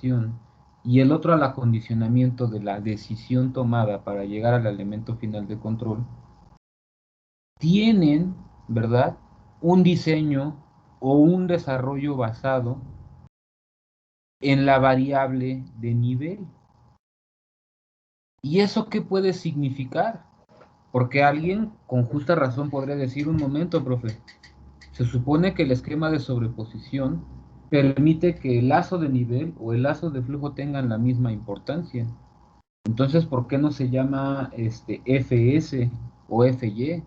y el otro al acondicionamiento de la decisión tomada para llegar al elemento final de control, tienen, ¿verdad?, un diseño o un desarrollo basado en la variable de nivel. ¿Y eso qué puede significar? Porque alguien con justa razón podría decir, un momento, profe, se supone que el esquema de sobreposición permite que el lazo de nivel o el lazo de flujo tengan la misma importancia. Entonces, ¿por qué no se llama FS o FY?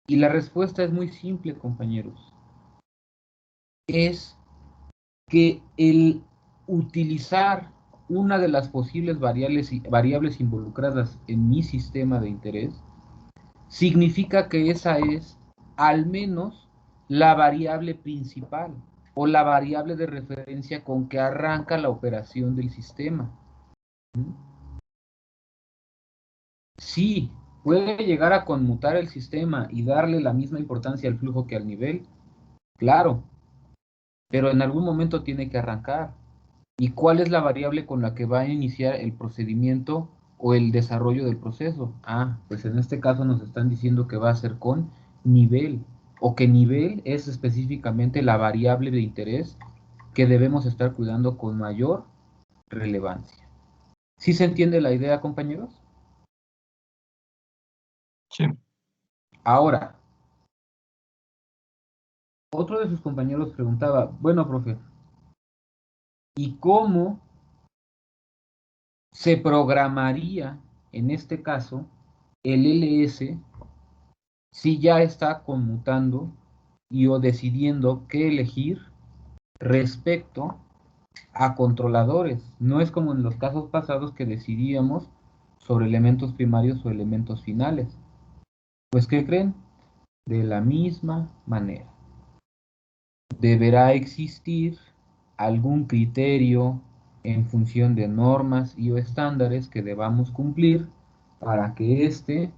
Y la respuesta es muy simple, compañeros. Es que el utilizar una de las posibles variables involucradas en mi sistema de interés significa que esa es al menos la variable principal o la variable de referencia con que arranca la operación del sistema. Sí, puede llegar a conmutar el sistema y darle la misma importancia al flujo que al nivel, claro, pero en algún momento tiene que arrancar. ¿Y cuál es la variable con la que va a iniciar el procedimiento o el desarrollo del proceso? Ah, pues en este caso nos están diciendo que va a ser con nivel, o que nivel es específicamente la variable de interés que debemos estar cuidando con mayor relevancia. ¿Sí se entiende la idea, compañeros? Sí. Ahora, otro de sus compañeros preguntaba, bueno, profe, ¿y cómo se programaría, en este caso, el LS si ya está conmutando y o decidiendo qué elegir respecto a controladores? No es como en los casos pasados que decidíamos sobre elementos primarios o elementos finales. Pues, ¿qué creen? De la misma manera. Deberá existir algún criterio en función de normas y o estándares que debamos cumplir para que éste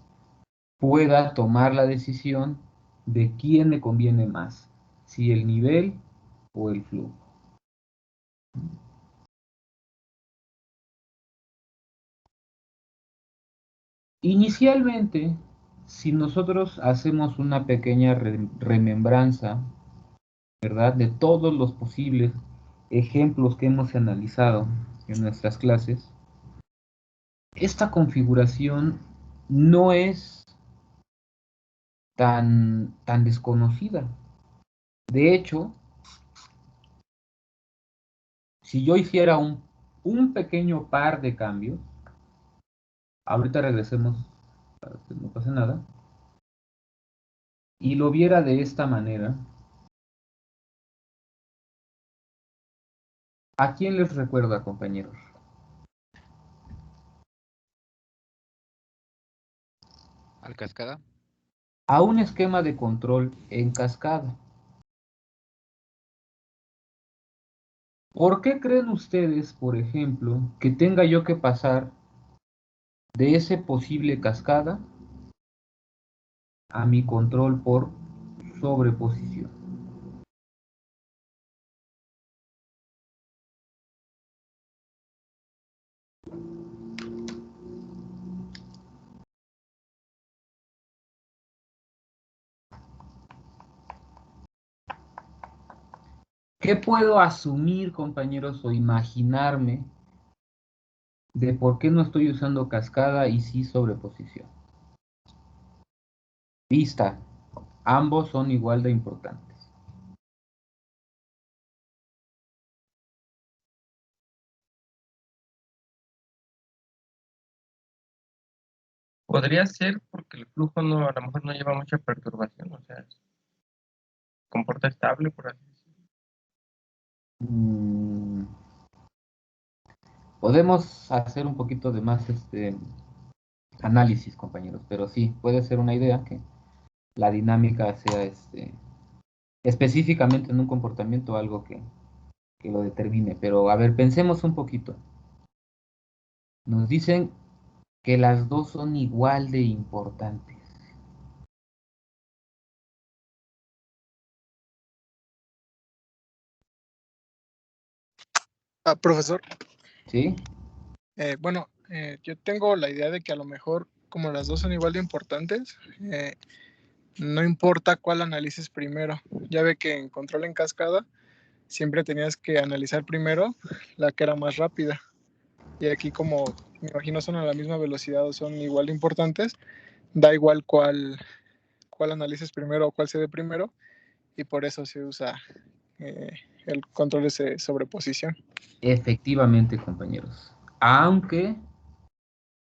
pueda tomar la decisión de quién le conviene más, si el nivel o el flujo. Inicialmente, si nosotros hacemos una pequeña remembranza, ¿verdad?, de todos los posibles ejemplos que hemos analizado en nuestras clases, esta configuración no es tan desconocida. De hecho, si yo hiciera un pequeño par de cambios, ahorita regresemos para que no pase nada, y lo viera de esta manera, ¿a quién les recuerda, compañeros? ¿Al cascada? A un esquema de control en cascada. ¿Por qué creen ustedes, por ejemplo, que tenga yo que pasar de ese posible cascada a mi control por sobreposición? ¿Qué puedo asumir, compañeros, o imaginarme de por qué no estoy usando cascada y sí sobreposición? Vista, ambos son igual de importantes. Podría ser porque el flujo no, a lo mejor no lleva mucha perturbación, o sea, se comporta estable, por así decirlo. Podemos hacer un poquito de más análisis, compañeros, pero sí, puede ser una idea que la dinámica sea específicamente en un comportamiento algo que lo determine. Pero a ver, pensemos un poquito. Nos dicen que las dos son igual de importantes. Profesor, ¿Sí? bueno, yo tengo la idea de que a lo mejor, como las dos son igual de importantes, no importa cuál analices primero. Ya ve que en control en cascada siempre tenías que analizar primero la que era más rápida. Y aquí, como me imagino son a la misma velocidad o son igual de importantes, da igual cuál analices primero o cuál se dé primero, y por eso se usa el control de sobreposición. Efectivamente, compañeros. Aunque,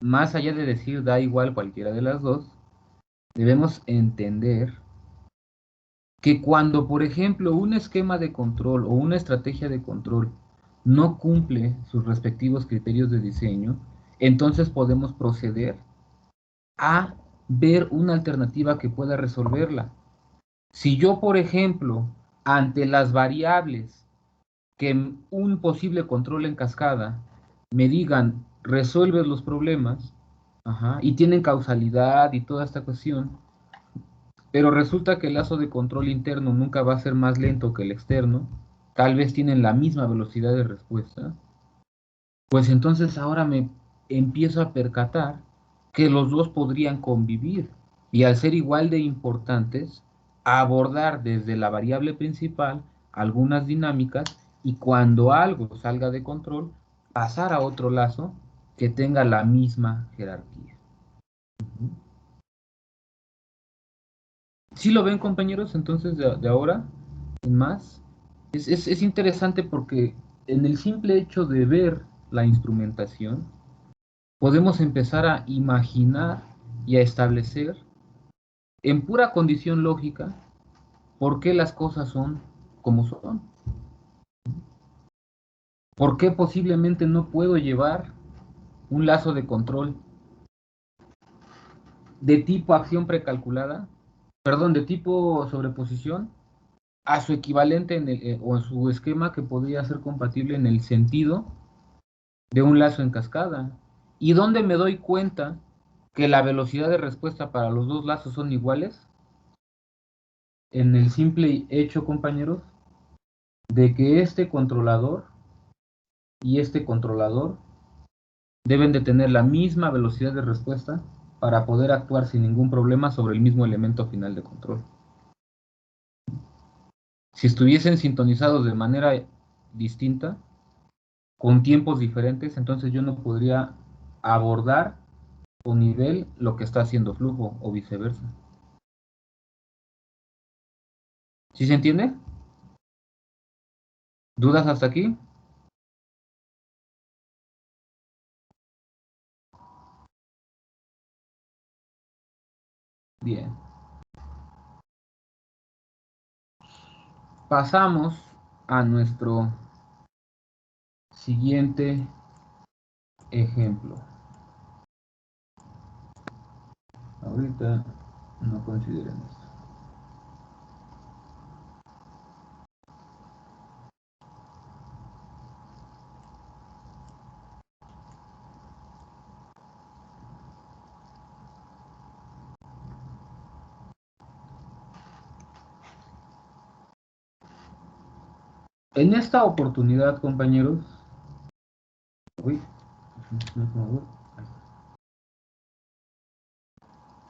más allá de decir da igual cualquiera de las dos, debemos entender que cuando, por ejemplo, un esquema de control o una estrategia de control no cumple sus respectivos criterios de diseño, entonces podemos proceder a ver una alternativa que pueda resolverla. Si yo, por ejemplo, ante las variables que un posible control en cascada me digan resuelves los problemas, y tienen causalidad y toda esta cuestión, pero resulta que el lazo de control interno nunca va a ser más lento que el externo, tal vez tienen la misma velocidad de respuesta, pues entonces ahora me empiezo a percatar que los dos podrían convivir y al ser igual de importantes, abordar desde la variable principal algunas dinámicas y cuando algo salga de control, pasar a otro lazo que tenga la misma jerarquía. ¿Sí lo ven, compañeros? Entonces, de ahora en más, es interesante porque en el simple hecho de ver la instrumentación, podemos empezar a imaginar y a establecer en pura condición lógica por qué las cosas son como son. ¿Por qué posiblemente no puedo llevar un lazo de control de tipo acción precalculada, perdón, de tipo sobreposición, a su equivalente o en su esquema que podría ser compatible en el sentido de un lazo en cascada? ¿Y dónde me doy cuenta que la velocidad de respuesta para los dos lazos son iguales? En el simple hecho, compañeros, de que este controlador y este controlador deben de tener la misma velocidad de respuesta para poder actuar sin ningún problema sobre el mismo elemento final de control. Si estuviesen sintonizados de manera distinta, con tiempos diferentes, entonces yo no podría abordar o nivel lo que está haciendo flujo o viceversa. ¿Sí se entiende? ¿Dudas hasta aquí? Bien. Pasamos a nuestro siguiente ejemplo. Ahorita no consideren esto. En esta oportunidad, compañeros,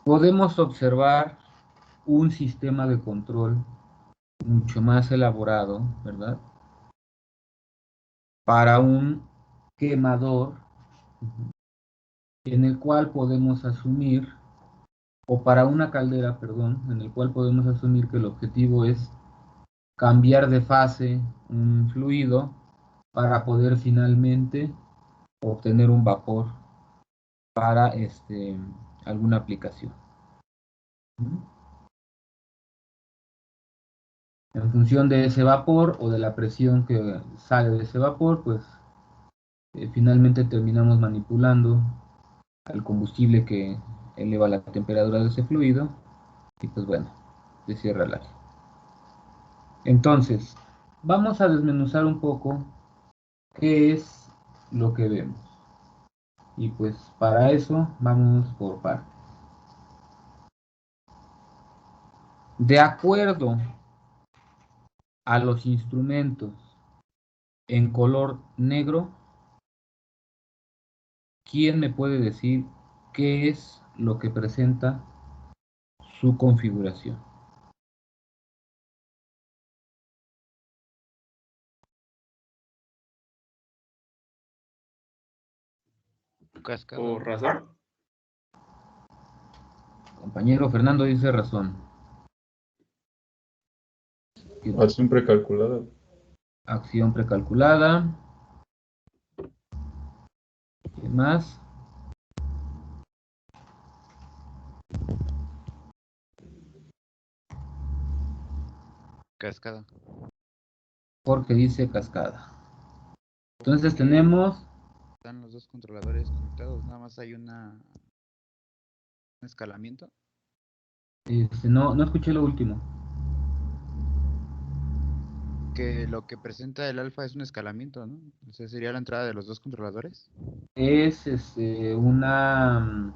podemos observar un sistema de control mucho más elaborado, ¿verdad? Para un quemador en el cual podemos asumir, o para una caldera, perdón, en el cual podemos asumir que el objetivo es cambiar de fase un fluido para poder finalmente obtener un vapor para alguna aplicación. En función de ese vapor o de la presión que sale de ese vapor, pues finalmente terminamos manipulando al combustible que eleva la temperatura de ese fluido y pues bueno, se cierra el área. Entonces, vamos a desmenuzar un poco qué es lo que vemos. Y pues para eso vamos por partes. De acuerdo a los instrumentos en color negro, ¿quién me puede decir qué es lo que presenta su configuración? Cascada, Por ¿no? razón. Compañero Fernando dice razón. Acción precalculada. Acción precalculada. ¿Quién más? Cascada. Jorge dice cascada. Entonces tenemos, Están los dos controladores conectados, nada más hay un escalamiento. no escuché lo último. Que lo que presenta el alfa es un escalamiento, ¿no? O sea, sería la entrada de los dos controladores. Es una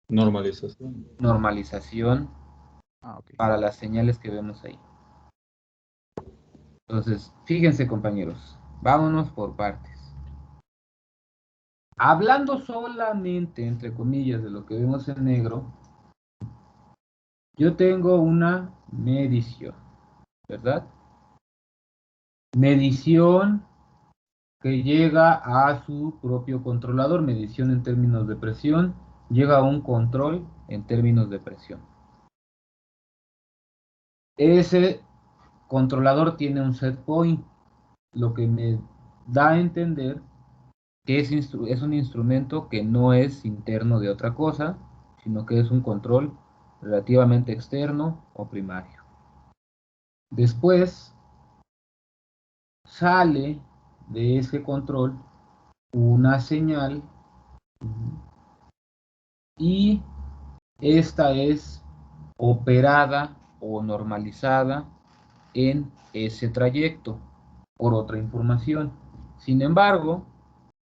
Normalización. normalización Ah, ok. para las señales que vemos ahí. Entonces, fíjense compañeros, vámonos por partes. Hablando solamente, entre comillas, de lo que vemos en negro, yo tengo una medición, ¿verdad? Medición que llega a su propio controlador, medición en términos de presión, llega a un control en términos de presión. Ese controlador tiene un set point, lo que me da a entender que es un instrumento que no es interno de otra cosa, sino que es un control relativamente externo o primario. Después sale de ese control una señal y esta es operada o normalizada en ese trayecto por otra información. Sin embargo,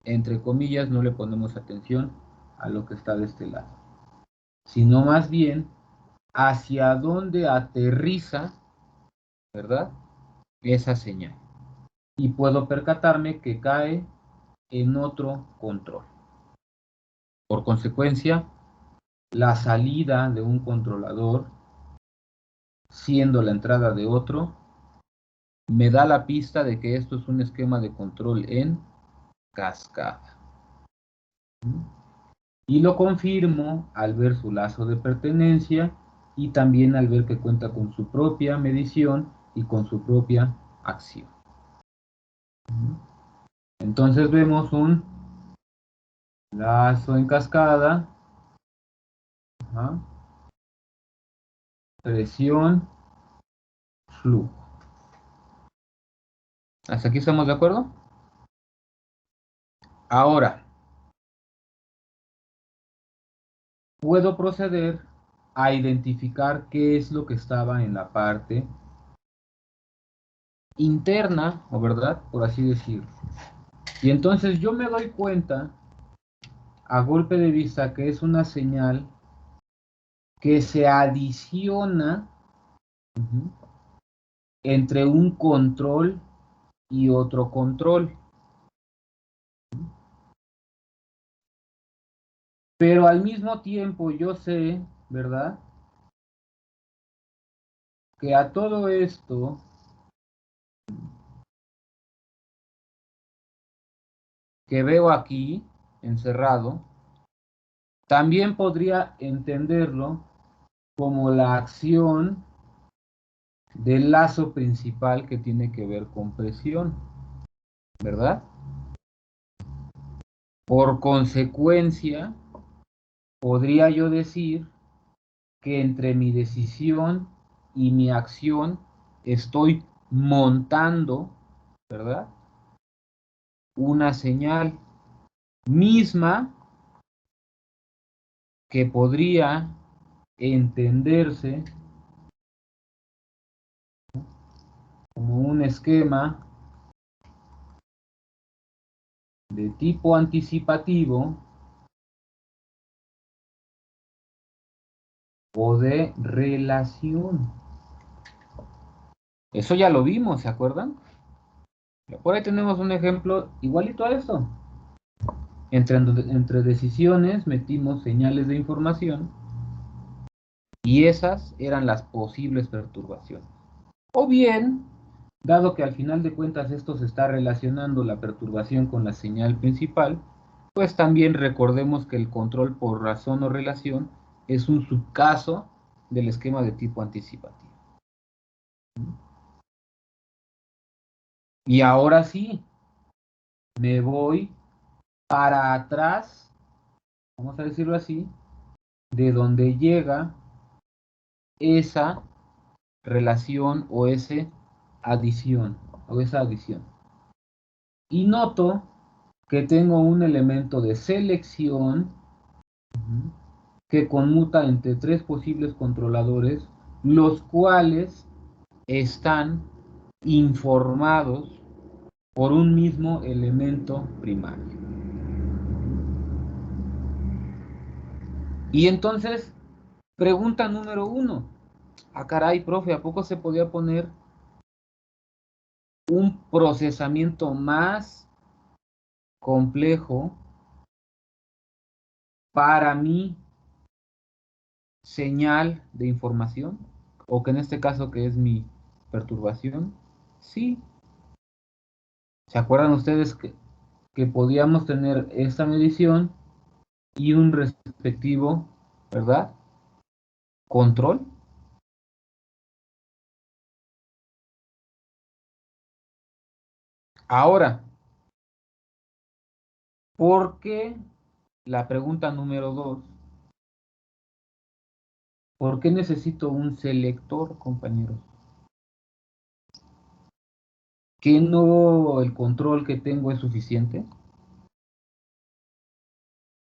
entre comillas, no le ponemos atención a lo que está de este lado, sino más bien hacia dónde aterriza, ¿verdad? Esa señal. Y puedo percatarme que cae en otro control. Por consecuencia, la salida de un controlador, siendo la entrada de otro, me da la pista de que esto es un esquema de control en cascada. Y lo confirmo al ver su lazo de pertenencia y también al ver que cuenta con su propia medición y con su propia acción. Entonces vemos un lazo en cascada, presión, flujo. ¿Hasta aquí estamos de acuerdo? Ahora, puedo proceder a identificar qué es lo que estaba en la parte interna, o verdad, por así decirlo. Y entonces yo me doy cuenta a golpe de vista que es una señal que se adiciona entre un control y otro control. Pero al mismo tiempo yo sé, ¿verdad? Que a todo esto que veo aquí encerrado, también podría entenderlo como la acción del lazo principal que tiene que ver con presión, ¿verdad? Por consecuencia, podría yo decir que entre mi decisión y mi acción estoy montando, ¿verdad? Una señal misma que podría entenderse como un esquema de tipo anticipativo o de relación. Eso ya lo vimos, ¿se acuerdan? Por ahí tenemos un ejemplo igualito a esto. Entre decisiones metimos señales de información y esas eran las posibles perturbaciones. O bien, dado que al final de cuentas esto se está relacionando la perturbación con la señal principal, pues también recordemos que el control por razón o relación es un subcaso del esquema de tipo anticipativo. Y ahora sí, me voy para atrás, vamos a decirlo así, de donde llega esa relación o esa adición. Y noto que tengo un elemento de selección que conmuta entre tres posibles controladores, los cuales están informados por un mismo elemento primario. Y entonces, pregunta número 1. Ah, caray, profe, ¿a poco se podía poner un procesamiento más complejo para mi señal de información? O que en este caso que es mi perturbación. Sí. ¿Se acuerdan ustedes que podíamos tener esta medición y un respectivo, ¿verdad? Control. Ahora, ¿por qué? La pregunta número 2. ¿Por qué necesito un selector, compañeros? ¿Que no el control que tengo es suficiente?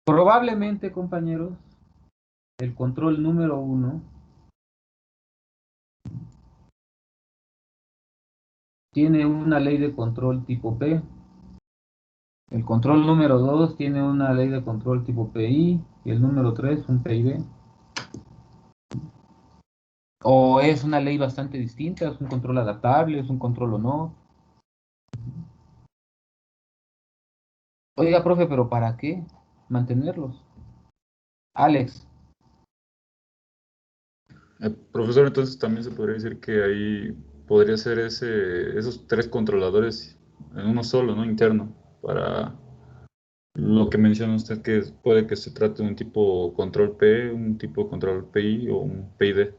Probablemente, compañeros, el control número 1 tiene una ley de control tipo P. El control número 2 tiene una ley de control tipo PI. Y el número 3 un PID. O es una ley bastante distinta, es un control adaptable, es un control o no. Oiga, profe, ¿pero para qué mantenerlos? Alex, Profesor, entonces también se podría decir que ahí podría ser esos tres controladores en uno solo, ¿no? Interno, para lo que menciona usted, que puede que se trate de un tipo control P, un tipo control PI o un PID.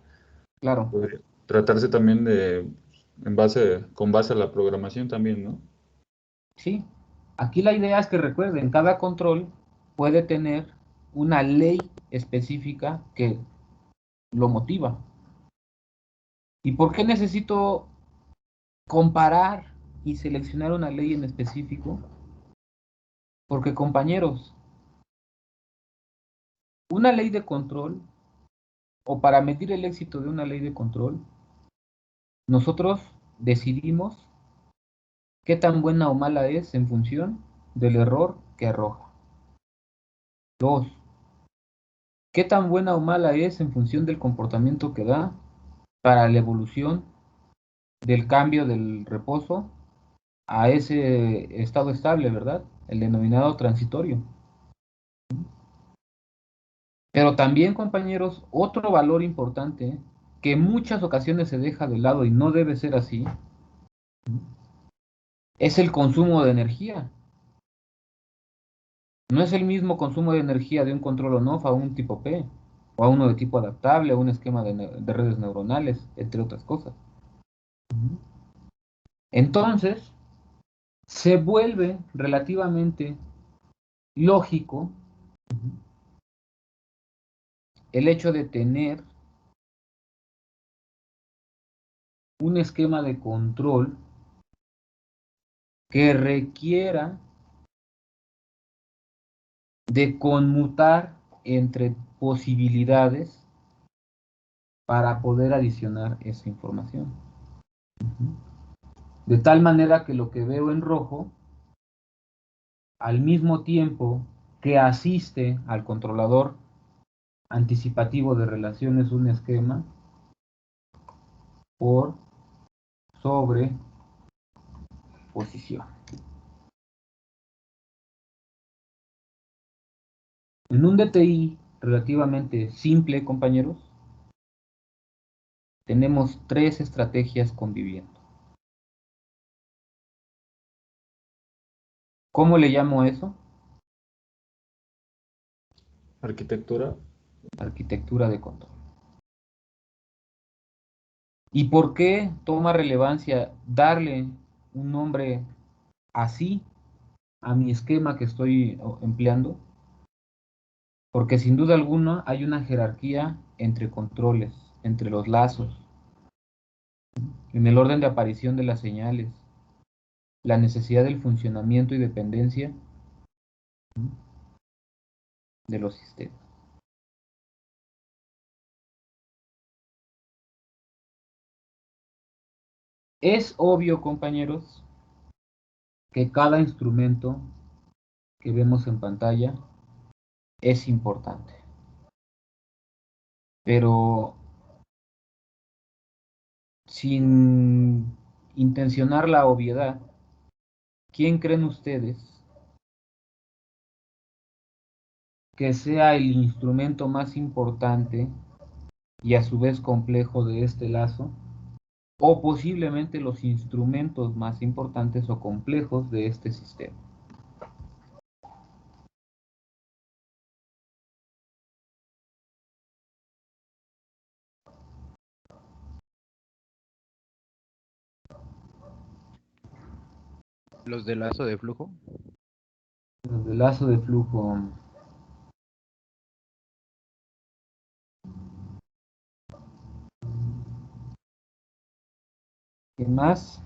claro, Podría tratarse también con base a la programación también, ¿no? sí. Aquí la idea es que recuerden, cada control puede tener una ley específica que lo motiva. ¿Y por qué necesito comparar y seleccionar una ley en específico? Porque, compañeros, una ley de control, o para medir el éxito de una ley de control, nosotros decidimos qué tan buena o mala es en función del error que arroja. 2. ¿Qué tan buena o mala es en función del comportamiento que da para la evolución del cambio del reposo a ese estado estable, ¿verdad? El denominado transitorio. Pero también, compañeros, otro valor importante que en muchas ocasiones se deja de lado y no debe ser así, es el consumo de energía. No es el mismo consumo de energía de un control on-off a un tipo P, o a uno de tipo adaptable, a un esquema de redes neuronales, entre otras cosas. Entonces, se vuelve relativamente lógico el hecho de tener un esquema de control que requiera de conmutar entre posibilidades para poder adicionar esa información. De tal manera que lo que veo en rojo, al mismo tiempo que asiste al controlador anticipativo de relaciones un esquema por sobre exposición. En un DTI relativamente simple, compañeros, tenemos 3 estrategias conviviendo. ¿Cómo le llamo eso? Arquitectura. Arquitectura de control. ¿Y por qué toma relevancia darle un nombre así a mi esquema que estoy empleando? Porque sin duda alguna hay una jerarquía entre controles, entre los lazos, en el orden de aparición de las señales, la necesidad del funcionamiento y dependencia de los sistemas. Es obvio, compañeros, que cada instrumento que vemos en pantalla es importante. Pero sin intencionar la obviedad, ¿quién creen ustedes que sea el instrumento más importante y a su vez complejo de este lazo? O posiblemente los instrumentos más importantes o complejos de este sistema. Los de lazo de flujo. Los de lazo de flujo. ¿Qué más?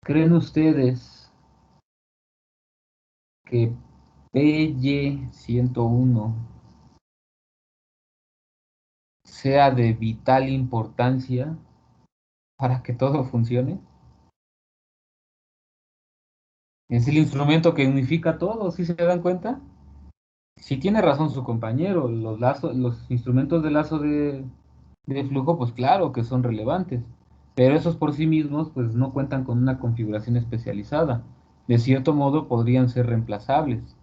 ¿Creen ustedes que PY101 sea de vital importancia para que todo funcione? Es el instrumento que unifica todo, ¿sí se dan cuenta? Sí tiene razón su compañero, los instrumentos de lazo de flujo, pues claro que son relevantes, pero esos por sí mismos pues no cuentan con una configuración especializada. De cierto modo podrían ser reemplazables.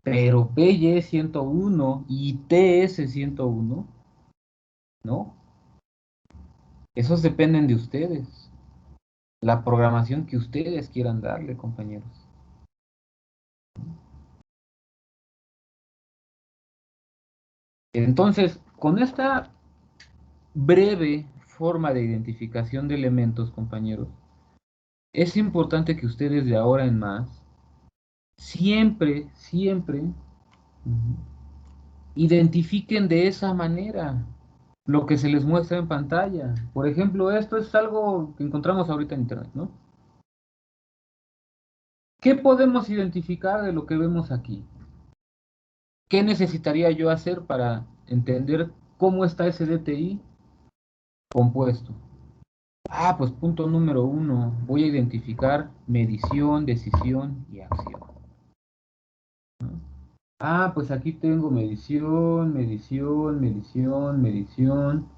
Pero PY101 y TS101, ¿no? Esos dependen de ustedes. La programación que ustedes quieran darle, compañeros. Entonces, con esta breve forma de identificación de elementos, compañeros, es importante que ustedes de ahora en más siempre, siempre identifiquen de esa manera lo que se les muestra en pantalla. Por ejemplo, esto es algo que encontramos ahorita en internet, ¿no? ¿Qué podemos identificar de lo que vemos aquí? ¿Qué necesitaría yo hacer para entender cómo está ese DTI compuesto? Ah, pues punto número 1, voy a identificar medición, decisión y acción. ¿No? Ah, pues aquí tengo medición, medición, medición, medición.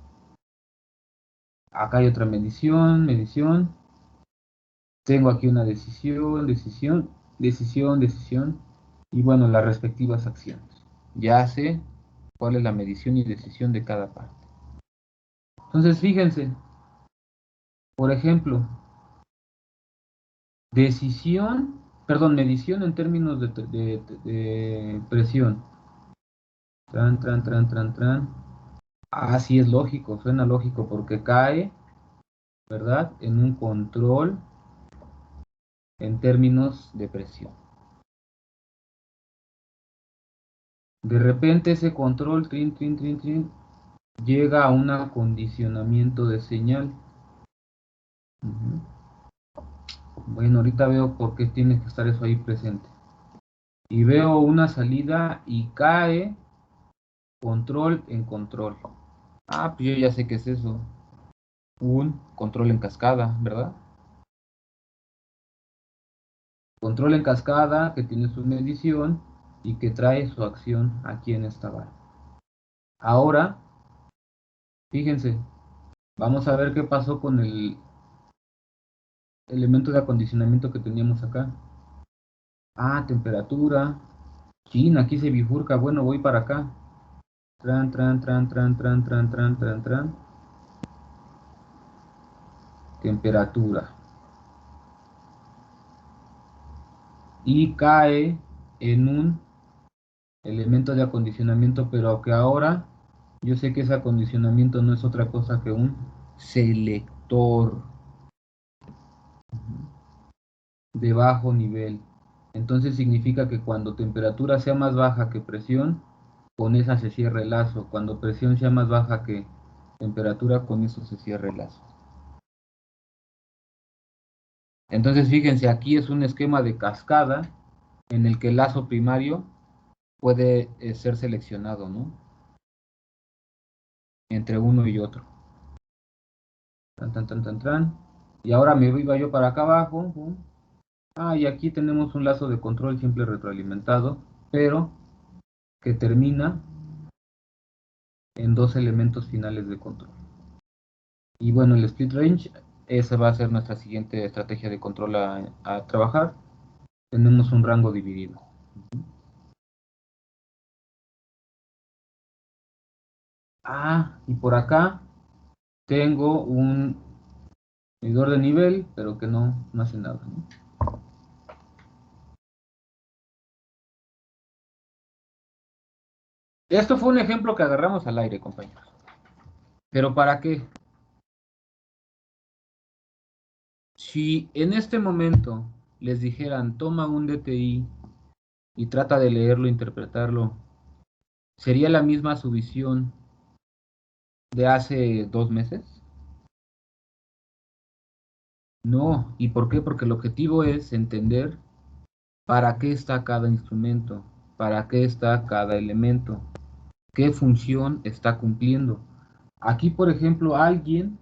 Acá hay otra medición, medición. Tengo aquí una decisión, decisión, decisión, decisión. Y bueno, las respectivas acciones. Ya sé cuál es la medición y decisión de cada parte. Entonces, fíjense, por ejemplo, medición en términos de presión. Tran. Ah, sí es lógico, suena lógico porque cae, ¿verdad? En un control en términos de presión. De repente ese control, llega a un acondicionamiento de señal. Bueno, ahorita veo por qué tiene que estar eso ahí presente. Y veo una salida y cae control en control. Ah, pues yo ya sé qué es eso. Un control en cascada, ¿verdad? Control en cascada que tiene su medición y que trae su acción aquí en esta barra. Ahora, fíjense, vamos a ver qué pasó con el elemento de acondicionamiento que teníamos acá. Ah, temperatura. Chin, aquí se bifurca. Bueno, voy para acá. Tran, tran, tran, tran, tran, tran, tran, tran, tran. Temperatura. Y cae en un elemento de acondicionamiento, pero que ahora yo sé que ese acondicionamiento no es otra cosa que un selector de bajo nivel. Entonces significa que cuando temperatura sea más baja que presión, con esa se cierra el lazo. Cuando presión sea más baja que temperatura, con eso se cierra el lazo. Entonces fíjense, aquí es un esquema de cascada en el que el lazo primario puede ser seleccionado, ¿no? Entre uno y otro. Tan, tan, tan, tan, tan. Y ahora me iba yo para acá abajo. Ah, y aquí tenemos un lazo de control simple retroalimentado, pero que termina en dos elementos finales de control. Y bueno, el split range, esa va a ser nuestra siguiente estrategia de control a trabajar. Tenemos un rango dividido. Ah, y por acá tengo un medidor de nivel, pero que no hace nada, ¿no? Esto fue un ejemplo que agarramos al aire, compañeros. ¿Pero para qué? Si en este momento les dijeran, toma un DTI y trata de leerlo, interpretarlo, ¿sería la misma su visión de hace 2 meses? No. ¿Y por qué? Porque el objetivo es entender para qué está cada instrumento, para qué está cada elemento, qué función está cumpliendo. Aquí, por ejemplo, alguien,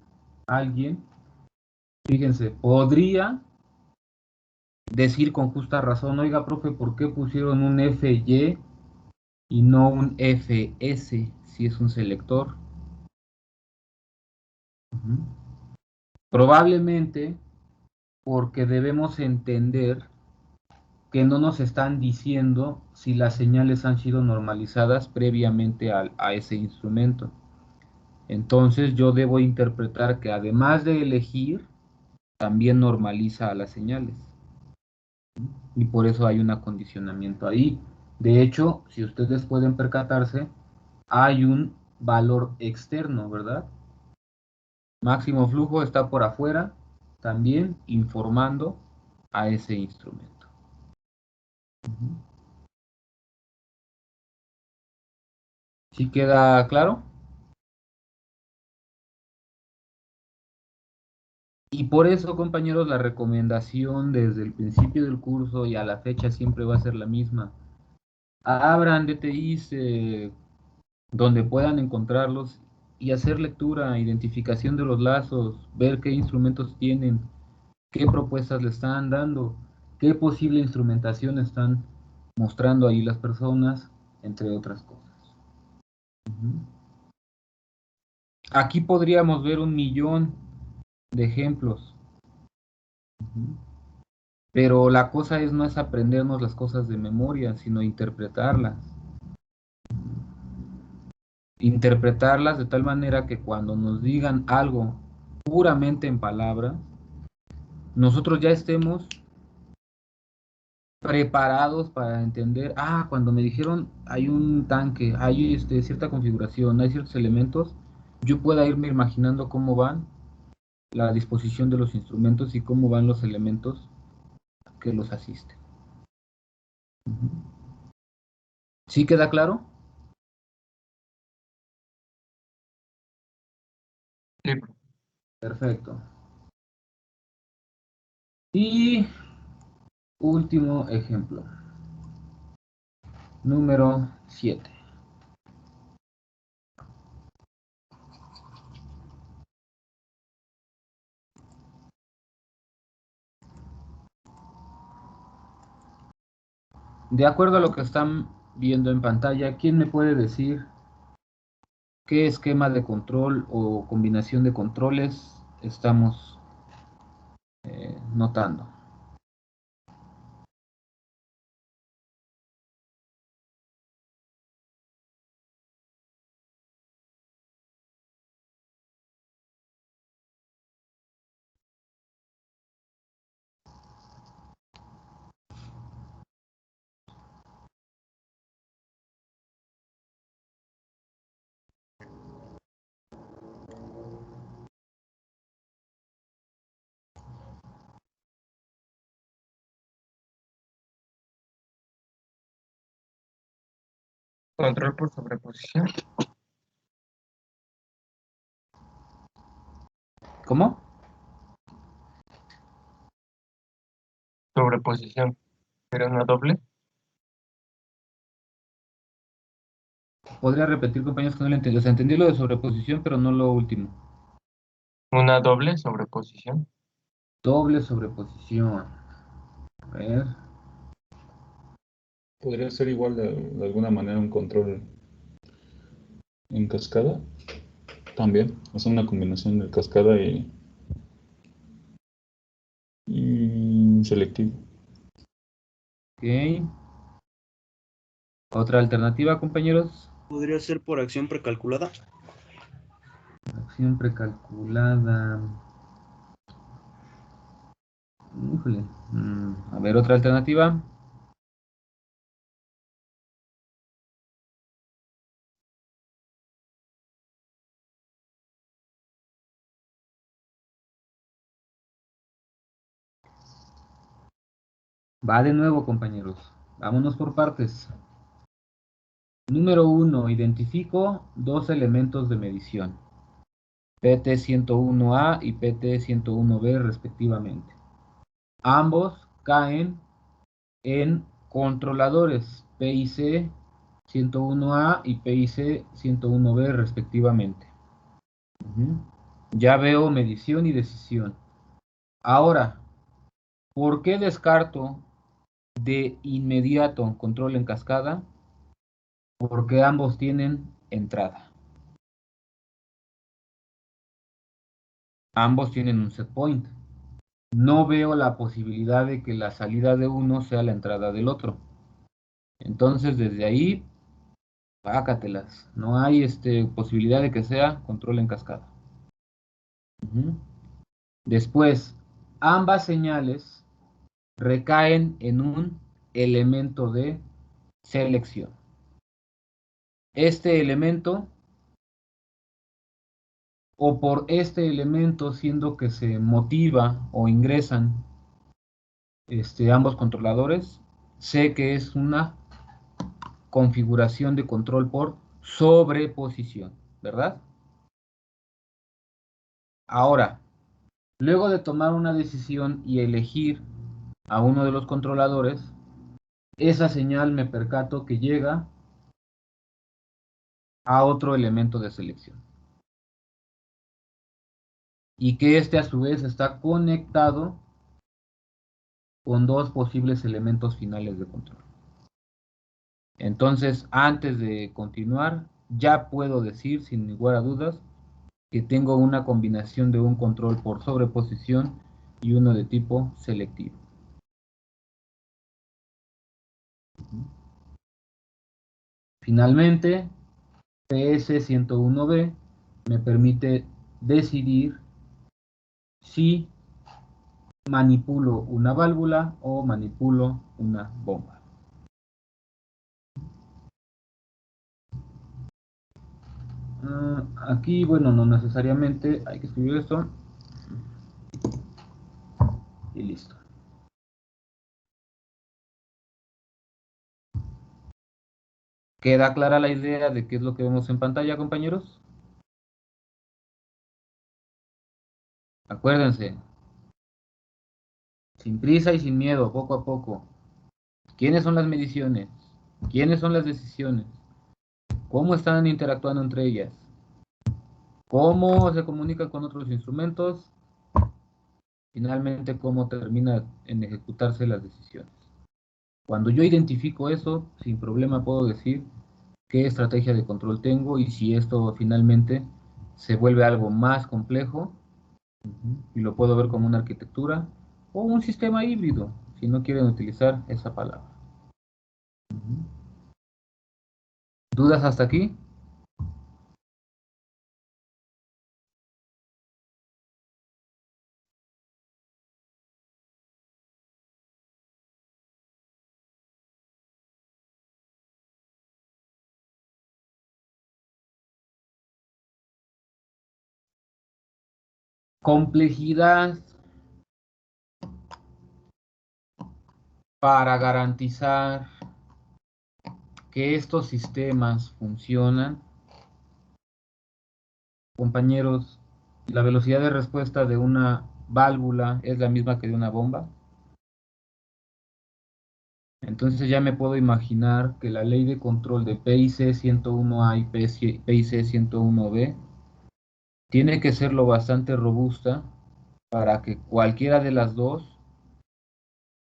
fíjense, podría decir con justa razón, oiga, profe, ¿por qué pusieron un FY y no un FS si es un selector? Probablemente porque debemos entender que no nos están diciendo si las señales han sido normalizadas previamente a ese instrumento. Entonces yo debo interpretar que además de elegir, también normaliza a las señales. Y por eso hay un acondicionamiento ahí. De hecho, si ustedes pueden percatarse, hay un valor externo, ¿verdad? Máximo flujo está por afuera, también informando a ese instrumento. ¿Sí queda claro? Y por eso, compañeros, la recomendación desde el principio del curso y a la fecha siempre va a ser la misma. Abran DTIs donde puedan encontrarlos y hacer lectura, identificación de los lazos, ver qué instrumentos tienen, qué propuestas le están dando, qué posible instrumentación están mostrando ahí las personas, entre otras cosas. Aquí podríamos ver 1.000.000 de ejemplos. Pero la cosa no es aprendernos las cosas de memoria, sino interpretarlas. Interpretarlas de tal manera que cuando nos digan algo puramente en palabras, nosotros ya estemos preparados para entender, cuando me dijeron hay un tanque, hay cierta configuración, hay ciertos elementos, yo pueda irme imaginando cómo van la disposición de los instrumentos y cómo van los elementos que los asisten. ¿Sí queda claro? Sí, Perfecto. Y último ejemplo. Número 7. De acuerdo a lo que están viendo en pantalla, ¿quién me puede decir qué esquema de control o combinación de controles estamos notando? Control por sobreposición. ¿Cómo? Sobreposición. ¿Era una doble? ¿Podría repetir, compañeros, que no lo entendí? O sea, entendí lo de sobreposición, pero no lo último. Una doble sobreposición. Doble sobreposición. A ver. Podría ser igual de alguna manera un control en cascada. También. Es una combinación de cascada y selectivo. Ok. Otra alternativa, compañeros. ¿Podría ser por acción precalculada? Acción precalculada. Híjole. A ver, otra alternativa. Va de nuevo, compañeros. Vámonos por partes. Número 1. Identifico dos elementos de medición. PT101A y PT101B respectivamente. Ambos caen en controladores PIC 101A y PIC 101B respectivamente. Ya veo medición y decisión. Ahora, ¿por qué descarto de inmediato control en cascada? Porque ambos tienen entrada. Ambos tienen un set point. No veo la posibilidad de que la salida de uno sea la entrada del otro. Entonces, desde ahí, pácatelas. No hay posibilidad de que sea control en cascada. Después, ambas señales recaen en un elemento de selección. Este elemento, o por este elemento, siendo que se motiva o ingresan ambos controladores, sé que es una configuración de control por sobreposición, ¿verdad? Ahora, luego de tomar una decisión y elegir a uno de los controladores, esa señal me percato que llega a otro elemento de selección. Y que a su vez está conectado con dos posibles elementos finales de control. Entonces, antes de continuar, ya puedo decir sin lugar a dudas que tengo una combinación de un control por sobreposición y uno de tipo selectivo. Finalmente, PS101B me permite decidir si manipulo una válvula o manipulo una bomba. Aquí, bueno, no necesariamente hay que escribir esto y listo. ¿Queda clara la idea de qué es lo que vemos en pantalla, compañeros? Acuérdense, sin prisa y sin miedo, poco a poco. ¿Quiénes son las mediciones? ¿Quiénes son las decisiones? ¿Cómo están interactuando entre ellas? ¿Cómo se comunican con otros instrumentos? Finalmente, ¿cómo termina en ejecutarse las decisiones? Cuando yo identifico eso, sin problema puedo decir qué estrategia de control tengo y si esto finalmente se vuelve algo más complejo, y lo puedo ver como una arquitectura o un sistema híbrido, si no quieren utilizar esa palabra. ¿Dudas hasta aquí? Complejidad para garantizar que estos sistemas funcionan. Compañeros, la velocidad de respuesta de una válvula es la misma que de una bomba. Entonces ya me puedo imaginar que la ley de control de PIC 101A y PIC 101B tiene que ser lo bastante robusta para que cualquiera de las dos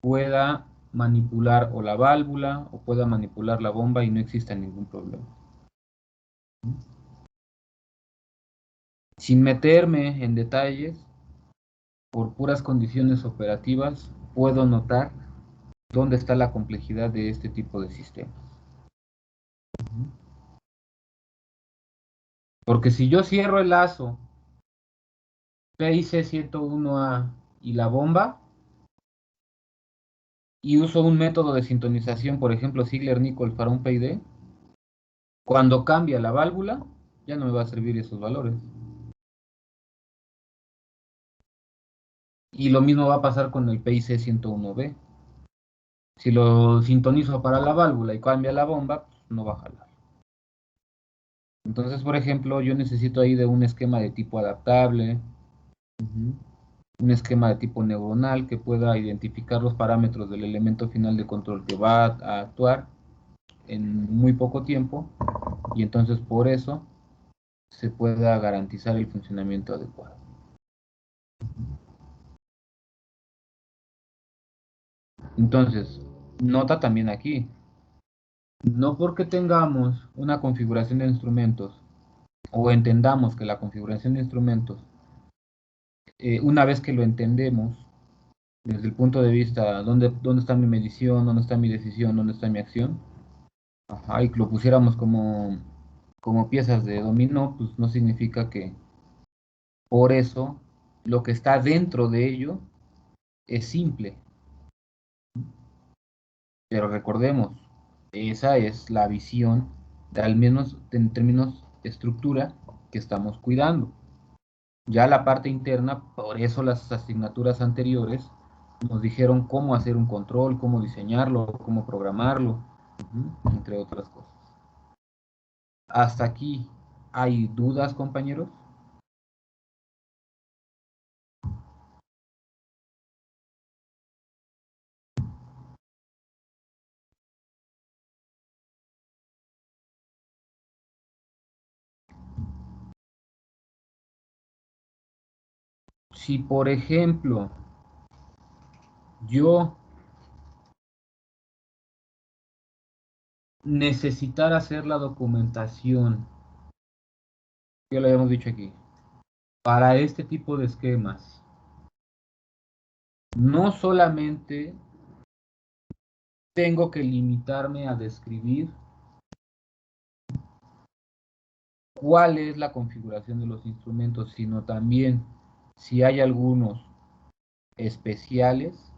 pueda manipular o la válvula o pueda manipular la bomba y no exista ningún problema. Sin meterme en detalles, por puras condiciones operativas, puedo notar dónde está la complejidad de este tipo de sistemas. Porque si yo cierro el lazo PIC 101A y la bomba, y uso un método de sintonización, por ejemplo, Ziegler-Nichols para un PID, cuando cambia la válvula, ya no me va a servir esos valores. Y lo mismo va a pasar con el PIC 101B. Si lo sintonizo para la válvula y cambia la bomba, pues no va a jalar. Entonces, por ejemplo, yo necesito ahí de un esquema de tipo adaptable, un esquema de tipo neuronal que pueda identificar los parámetros del elemento final de control que va a actuar en muy poco tiempo, y entonces por eso se pueda garantizar el funcionamiento adecuado. Entonces, nota también aquí, no porque tengamos una configuración de instrumentos o entendamos que la configuración de instrumentos, una vez que lo entendemos, desde el punto de vista, ¿dónde está mi medición? ¿Dónde está mi decisión? ¿Dónde está mi acción? Ajá, y que lo pusiéramos como piezas de dominó, pues no significa que por eso lo que está dentro de ello es simple. Pero recordemos, esa es la visión, al menos en términos de estructura, que estamos cuidando. Ya la parte interna, por eso las asignaturas anteriores nos dijeron cómo hacer un control, cómo diseñarlo, cómo programarlo, entre otras cosas. Hasta aquí, ¿hay dudas, compañeros? Si, por ejemplo, yo necesitara hacer la documentación, ya lo habíamos dicho aquí, para este tipo de esquemas, no solamente tengo que limitarme a describir cuál es la configuración de los instrumentos, sino también si hay algunos especiales,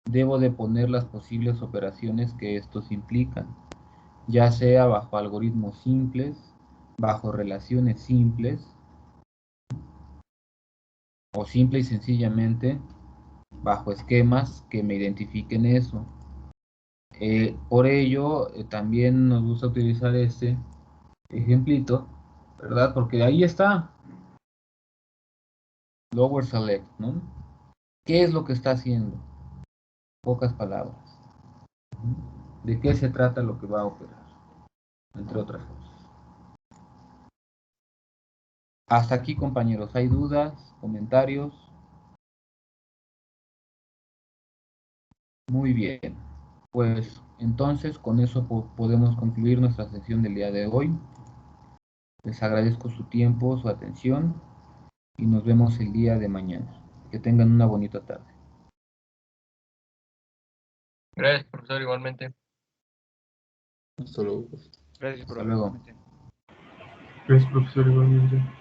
debo de poner las posibles operaciones que estos implican, ya sea bajo algoritmos simples, bajo relaciones simples, o simple y sencillamente bajo esquemas que me identifiquen eso. Por ello, también nos gusta utilizar este ejemplito, ¿verdad? Porque ahí está, lower select, ¿no? ¿Qué es lo que está haciendo? Pocas palabras. ¿De qué se trata lo que va a operar? Entre otras cosas. Hasta aquí, compañeros, ¿hay dudas, comentarios? Muy bien. Pues entonces con eso podemos concluir nuestra sesión del día de hoy. Les agradezco su tiempo, su atención y nos vemos el día de mañana. Que tengan una bonita tarde. Gracias, profesor, igualmente. Hasta luego. Gracias, Hasta profe. luego. igualmente. Gracias, profesor, igualmente.